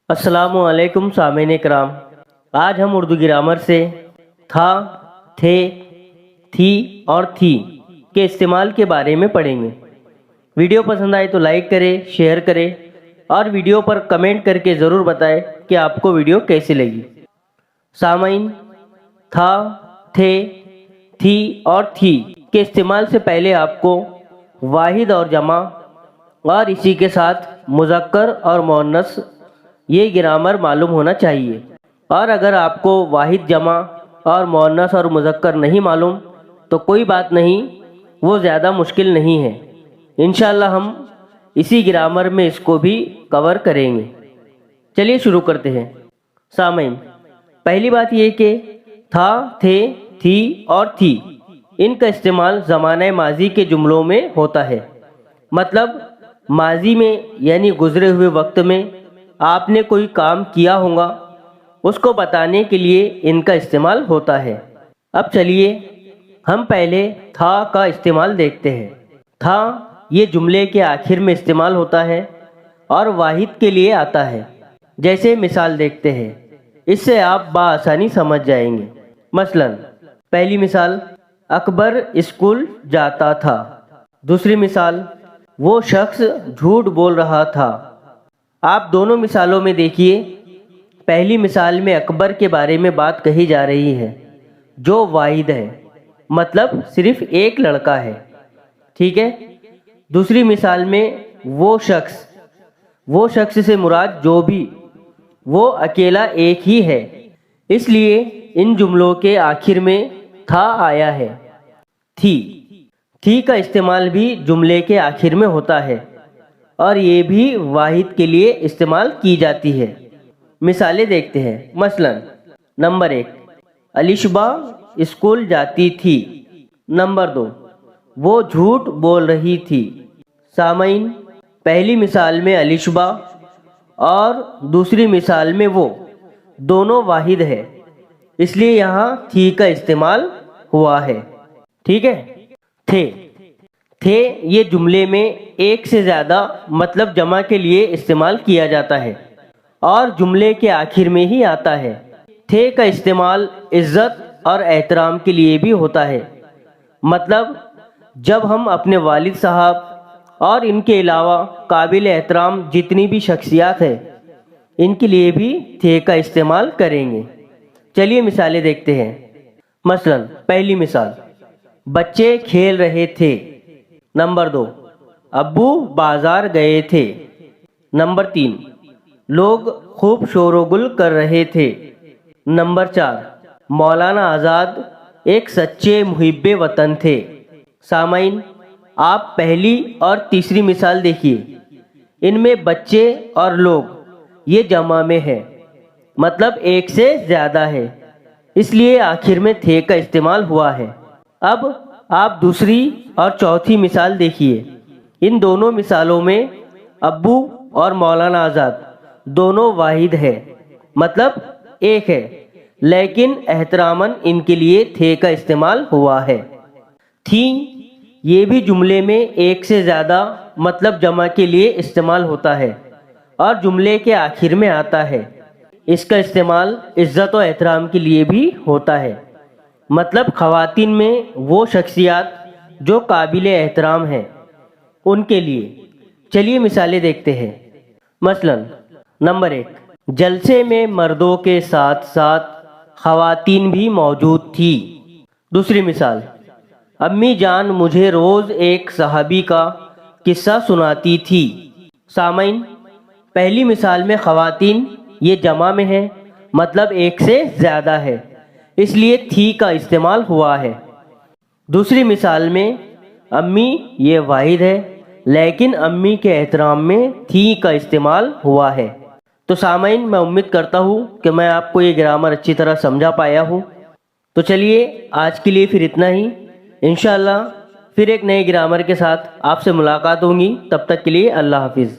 अस्सलामु अलैकुम सामीन इकराम। आज हम उर्दू ग्रामर से था, थे, थी और थी के इस्तेमाल के बारे में पढ़ेंगे। वीडियो पसंद आए तो लाइक करें, शेयर करें और वीडियो पर कमेंट करके ज़रूर बताएं कि आपको वीडियो कैसी लगी। सामीन, था, थे, थी और थी के इस्तेमाल से पहले आपको वाहिद और जमा और इसी के साथ मुज़क्कर और मुअन्नस ये ग्रामर मालूम होना चाहिए। और अगर आपको वाहिद, जमा और मुअन्नस और मुज़क्कर नहीं मालूम तो कोई बात नहीं, वो ज़्यादा मुश्किल नहीं है। इंशाअल्लाह हम इसी ग्रामर में इसको भी कवर करेंगे। चलिए शुरू करते हैं। सामीन, पहली बात ये कि था, थे, थी और थी इनका इस्तेमाल ज़माने माजी के जुमलों में होता है। मतलब माजी में यानी गुज़रे हुए वक्त में आपने कोई काम किया होगा, उसको बताने के लिए इनका इस्तेमाल होता है। अब चलिए हम पहले था का इस्तेमाल देखते हैं। था ये जुमले के आखिर में इस्तेमाल होता है और वाहिद के लिए आता है। जैसे मिसाल देखते हैं, इससे आप बआसानी समझ जाएंगे। मसलन पहली मिसाल, अकबर स्कूल जाता था। दूसरी मिसाल, वो शख्स झूठ बोल रहा था। आप दोनों मिसालों में देखिए, पहली मिसाल में अकबर के बारे में बात कही जा रही है जो वाहिद है, मतलब सिर्फ एक लड़का है, ठीक है। दूसरी मिसाल में वो शख्स से मुराद जो भी, वो अकेला एक ही है। इसलिए इन जुमलों के आखिर में था आया है। थी का इस्तेमाल भी जुमले के आखिर में होता है और ये भी वाहिद के लिए इस्तेमाल की जाती है। मिसालें देखते हैं। मसलन नंबर 1, अलिशबा स्कूल जाती थी। नंबर 2, वो झूठ बोल रही थी। सामीन, पहली मिसाल में अलिशबा और दूसरी मिसाल में वो दोनों वाहिद है, इसलिए यहाँ थी का इस्तेमाल हुआ है, ठीक है। थे ये जुमले में एक से ज़्यादा मतलब जमा के लिए इस्तेमाल किया जाता है और जुमले के आखिर में ही आता है। थे का इस्तेमाल इज़्ज़त और एहतराम के लिए भी होता है। मतलब जब हम अपने वालिद साहब और इनके अलावा काबिल एहतराम जितनी भी शख्सियात हैं, इनके लिए भी थे का इस्तेमाल करेंगे। चलिए मिसालें देखते हैं। मसलन पहली मिसाल, बच्चे खेल रहे थे। नंबर 2, अब्बू बाजार गए थे। नंबर 3, लोग खूब शोरगुल कर रहे थे। नंबर 4, मौलाना आज़ाद एक सच्चे मुहिब्बे वतन थे। सामीन, आप पहली और तीसरी मिसाल देखिए, इनमें बच्चे और लोग ये जमा में है, मतलब एक से ज़्यादा है, इसलिए आखिर में थे का इस्तेमाल हुआ है। अब आप दूसरी और चौथी मिसाल देखिए। इन दोनों मिसालों में अब्बू और मौलाना आज़ाद दोनों वाहिद है, मतलब एक है, लेकिन एहतरामन इनके लिए थे का इस्तेमाल हुआ है। थी ये भी जुमले में एक से ज़्यादा मतलब जमा के लिए इस्तेमाल होता है और जुमले के आखिर में आता है। इसका इस्तेमाल इज़्ज़त और एहतराम के लिए भी होता है, मतलब ख़वातीन में वो शख्सियात जो काबिल एहतराम हैं, उनके लिए। चलिए मिसालें देखते हैं। मसलन नंबर 1, जलसे में मर्दों के साथ साथ ख़वातीन भी मौजूद थी। दूसरी मिसाल, अम्मी जान मुझे रोज़ एक सहाबी का किस्सा सुनाती थी। सामीन, पहली मिसाल में ख़वातीन ये जमा में है, मतलब एक से ज़्यादा है, इसलिए थी का इस्तेमाल हुआ है। दूसरी मिसाल में अम्मी ये वाहिद है, लेकिन अम्मी के एहतराम में थी का इस्तेमाल हुआ है। तो सामीन, मैं उम्मीद करता हूँ कि मैं आपको ये ग्रामर अच्छी तरह समझा पाया हूँ। तो चलिए आज के लिए फिर इतना ही। इंशाअल्लाह फिर एक नए ग्रामर के साथ आपसे मुलाकात होगी। तब तक के लिए अल्लाह हाफिज़।